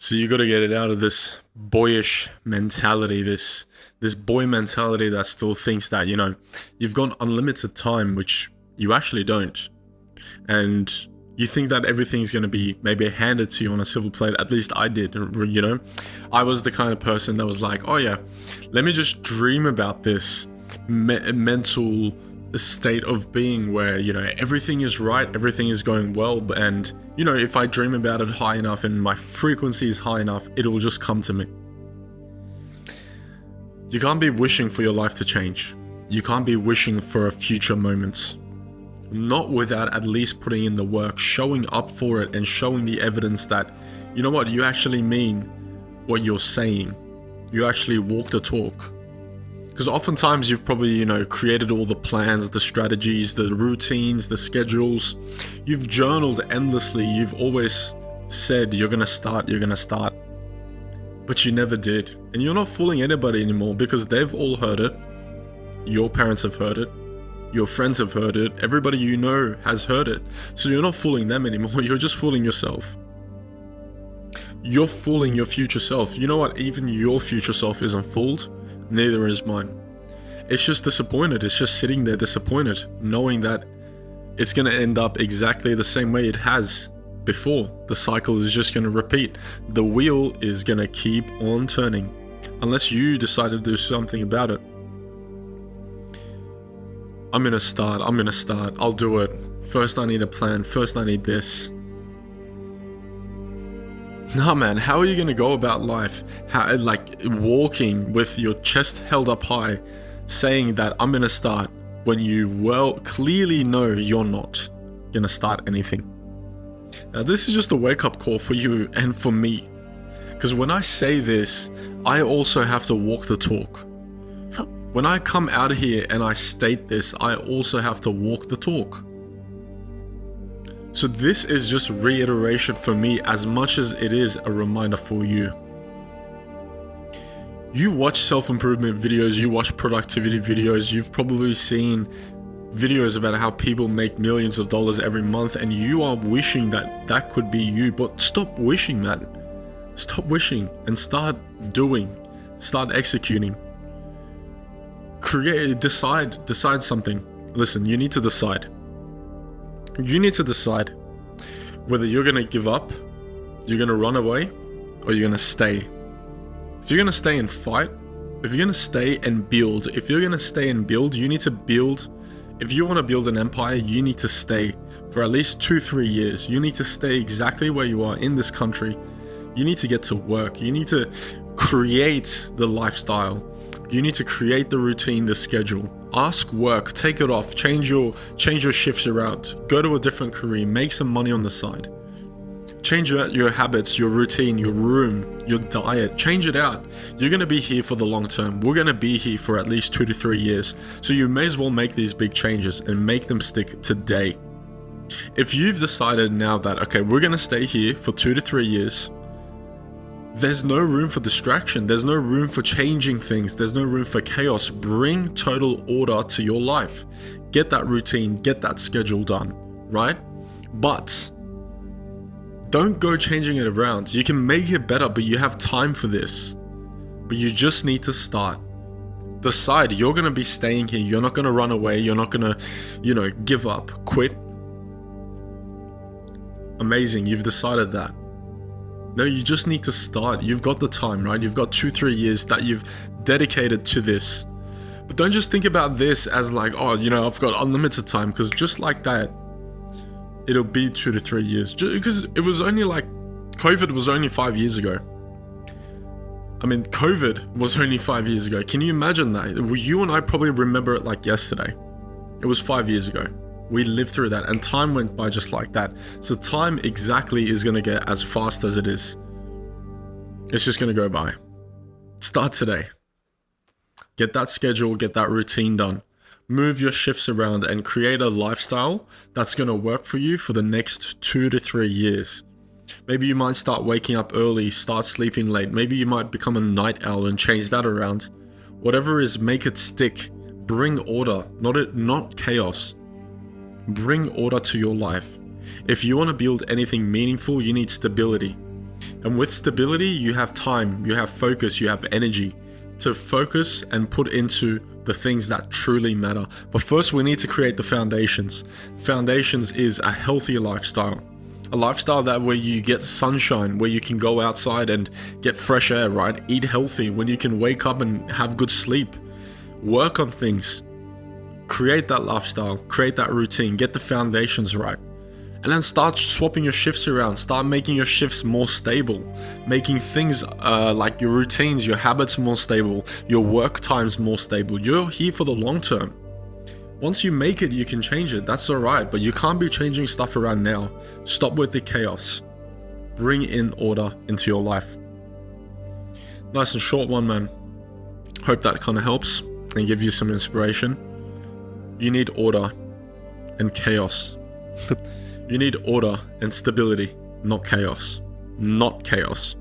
So you got to get it out of this boyish mentality, this boy mentality that still thinks that, you've got unlimited time, which you actually don't. And you think that everything's going to be maybe handed to you on a silver plate. At least I did, I was the kind of person that was like, oh yeah, let me just dream about this mental state of being where, everything is right, everything is going well. And, if I dream about it high enough and my frequency is high enough, it will just come to me. You can't be wishing for your life to change. You can't be wishing for a future moment. Not without at least putting in the work, showing up for it, and showing the evidence that, you actually mean what you're saying. You actually walk the talk. Because oftentimes you've probably, created all the plans, the strategies, the routines, the schedules. You've journaled endlessly. You've always said you're going to start. But you never did. And you're not fooling anybody anymore because they've all heard it. Your parents have heard it. Your friends have heard it. Everybody you know has heard it. So you're not fooling them anymore. You're just fooling yourself. You're fooling your future self. You know what? Even your future self isn't fooled. Neither is mine. It's just disappointed. It's just sitting there disappointed, knowing that it's going to end up exactly the same way it has before. The cycle is just going to repeat. The wheel is going to keep on turning unless you decide to do something about it. I'm going to start. I'll do it. First I need a plan. First I need this. Nah, man, how are you going to go about life? Walking with your chest held up high, saying that I'm going to start when you clearly know you're not going to start anything. Now, this is just a wake-up call for you and for me. Because when I say this, I also have to walk the talk. When I come out of here and I state this, I also have to walk the talk. So this is just reiteration for me as much as it is a reminder for you. You watch self-improvement videos, you watch productivity videos, you've probably seen videos about how people make millions of dollars every month, and you are wishing that that could be you. But stop wishing that. Stop wishing and start doing. Start executing. Decide something. Listen, you need to decide. You need to decide whether you're going to give up, you're going to run away, or you're going to stay. If you're going to stay and fight, if you're going to stay and build, you need to build. If you want to build an empire, you need to stay for at least 2-3 years. You need to stay exactly where you are in this country. You need to get to work. You need to create the lifestyle. You need to create the routine, the schedule. Ask work, take it off, change your shifts around, go to a different career, make some money on the side. Change your habits, your routine, your room, your diet, change it out. You're going to be here for the long term. We're going to be here for at least 2 to 3 years. So you may as well make these big changes and make them stick today. If you've decided now that, okay, we're going to stay here for 2 to 3 years, there's no room for distraction. There's no room for changing things. There's no room for chaos. Bring total order to your life. Get that routine, get that schedule done, right? But don't go changing it around. You can make it better, but you have time for this. But you just need to start. Decide you're going to be staying here. You're not going to run away. You're not going to, give up, quit. Amazing. You've decided that. No, you just need to start. You've got the time, right? You've got 2-3 years that you've dedicated to this. But don't just think about this as like, oh, I've got unlimited time, because just like that, it'll be 2 to 3 years. Because it was only like, COVID was only 5 years ago. COVID was only 5 years ago. Can you imagine that? You and I probably remember it like yesterday. It was 5 years ago. We lived through that, and time went by just like that. So time exactly is going to get as fast as it is. It's just going to go by. Start today. Get that schedule, get that routine done. Move your shifts around and create a lifestyle that's going to work for you for the next 2 to 3 years. Maybe you might start waking up early, start sleeping late. Maybe you might become a night owl and change that around. Whatever it is, make it stick. Bring order, not chaos. Bring order to your life. If you want to build anything meaningful, you need stability. And with stability, you have time, you have focus, you have energy to focus and put into the things that truly matter. But first, we need to create the foundations. Foundations is a healthier lifestyle. A lifestyle that where you get sunshine, where you can go outside and get fresh air, right? Eat healthy, when you can wake up and have good sleep. Work on things. Create that lifestyle, create that routine, get the foundations right. And then start swapping your shifts around. Start making your shifts more stable. Making things like your routines, your habits more stable. Your work times more stable. You're here for the long term. Once you make it, you can change it. That's alright. But you can't be changing stuff around now. Stop with the chaos. Bring in order into your life. Nice and short one, man. Hope that kind of helps and give you some inspiration. You need order and chaos. You need order and stability, not chaos. Not chaos.